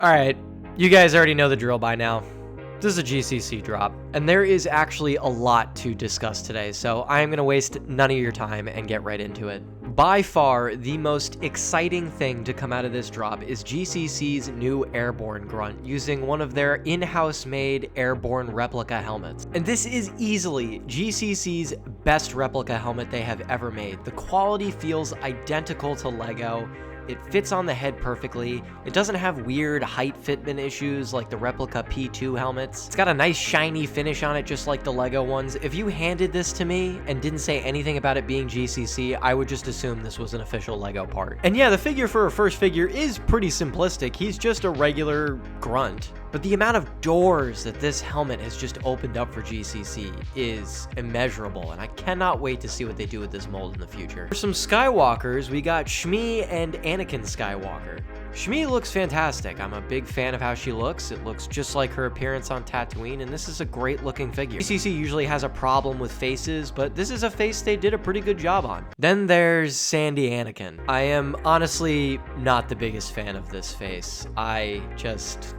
Alright, you guys already know the drill by now. This is a GCC drop, and there is actually a lot to discuss today, so I am going to waste none of your time and get right into it. By far, the most exciting thing to come out of this drop is GCC's new Airborne Grunt, using one of their in-house made Airborne replica helmets. And this is easily GCC's best replica helmet they have ever made. The quality feels identical to Lego. It fits on the head perfectly. It doesn't have weird height fitment issues like the replica P2 helmets. It's got a nice shiny finish on it just like the Lego ones. If you handed this to me and didn't say anything about it being GCC, I would just assume this was an official Lego part. And yeah, the figure for a first figure is pretty simplistic. He's just a regular grunt. But the amount of doors that this helmet has just opened up for GCC is immeasurable, and I cannot wait to see what they do with this mold in the future. For some Skywalkers, we got Shmi and Anakin Skywalker. Shmi looks fantastic. I'm a big fan of how she looks. It looks just like her appearance on Tatooine, and this is a great looking figure. GCC usually has a problem with faces, but this is a face they did a pretty good job on. Then there's Sandy Anakin. I am honestly not the biggest fan of this face. I just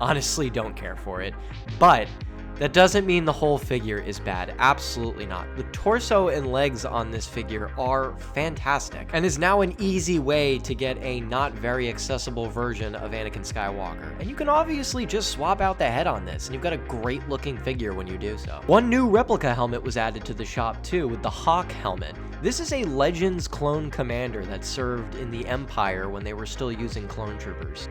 honestly don't care for it, but that doesn't mean the whole figure is bad. Absolutely not. The torso and legs on this figure are fantastic, and is now an easy way to get a not very accessible version of Anakin Skywalker. And you can obviously just swap out the head on this, and you've got a great looking figure when you do so. One new replica helmet was added to the shop too, with the Hawk helmet. This is a Legends clone commander that served in the Empire when they were still using clone troopers.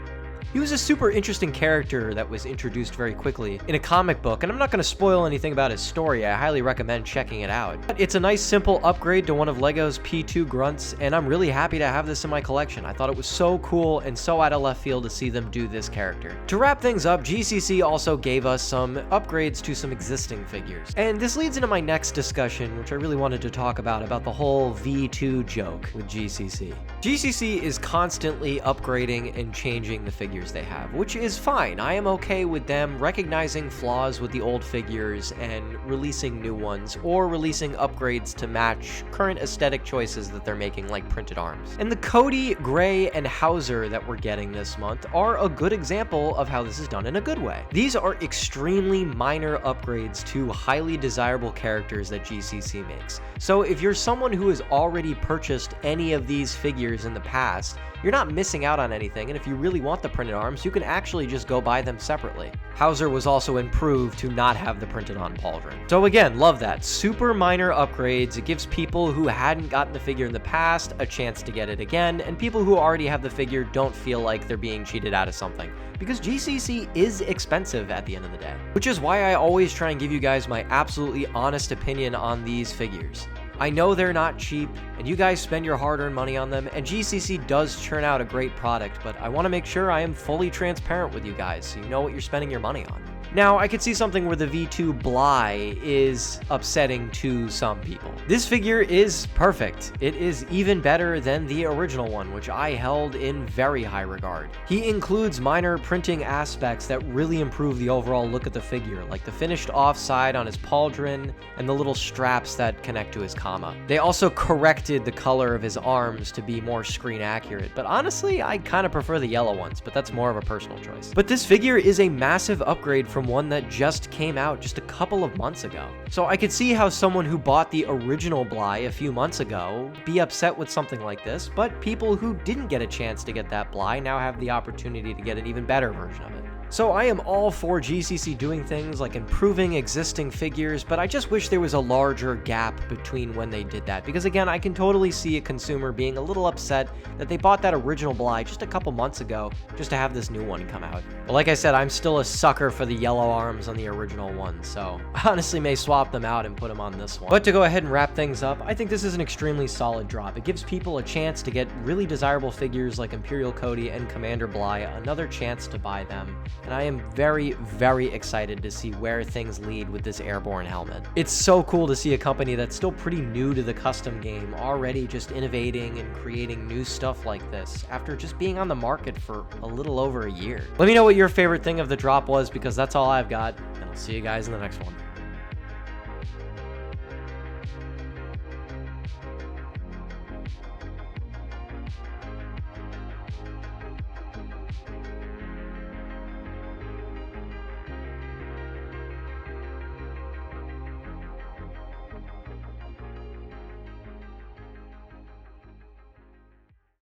He was a super interesting character that was introduced very quickly in a comic book, and I'm not going to spoil anything about his story. I highly recommend checking it out. But it's a nice simple upgrade to one of Lego's P2 grunts, and I'm really happy to have this in my collection. I thought it was so cool and so out of left field to see them do this character. To wrap things up, GCC also gave us some upgrades to some existing figures. And this leads into my next discussion, which I really wanted to talk about the whole V2 joke with GCC. GCC is constantly upgrading and changing the figures they have, which is fine. I am okay with them recognizing flaws with the old figures and releasing new ones, or releasing upgrades to match current aesthetic choices that they're making, like printed arms. And the Cody, Gray, and Hauser that we're getting this month are a good example of how this is done in a good way. These are extremely minor upgrades to highly desirable characters that GCC makes. So if you're someone who has already purchased any of these figures in the past, you're not missing out on anything, and if you really want the printed arms, you can actually just go buy them separately. Hauser was also improved to not have the printed on pauldron. So again, love that. Super minor upgrades. It gives people who hadn't gotten the figure in the past a chance to get it again, and people who already have the figure don't feel like they're being cheated out of something. Because GCC is expensive at the end of the day. Which is why I always try and give you guys my absolutely honest opinion on these figures. I know they're not cheap, and you guys spend your hard-earned money on them, and GCC does churn out a great product, but I want to make sure I am fully transparent with you guys so you know what you're spending your money on. Now, I could see something where the V2 Bly is upsetting to some people. This figure is perfect. It is even better than the original one, which I held in very high regard. He includes minor printing aspects that really improve the overall look of the figure, like the finished offside on his pauldron and the little straps that connect to his comma. They also corrected the color of his arms to be more screen accurate, but honestly, I kind of prefer the yellow ones, but that's more of a personal choice. But this figure is a massive upgrade from one that just came out just a couple of months ago. So I could see how someone who bought the original Bly a few months ago be upset with something like this, but people who didn't get a chance to get that Bly now have the opportunity to get an even better version of it. So I am all for GCC doing things like improving existing figures, but I just wish there was a larger gap between when they did that, because again, I can totally see a consumer being a little upset that they bought that original Bly just a couple months ago just to have this new one come out. But like I said, I'm still a sucker for the yellow arms on the original one, so I honestly may swap them out and put them on this one. But to go ahead and wrap things up, I think this is an extremely solid drop. It gives people a chance to get really desirable figures like Imperial Cody and Commander Bly another chance to buy them. And I am very, very excited to see where things lead with this Airborne helmet. It's so cool to see a company that's still pretty new to the custom game already just innovating and creating new stuff like this after just being on the market for a little over a year. Let me know what your favorite thing of the drop was, because that's all I've got, and I'll see you guys in the next one.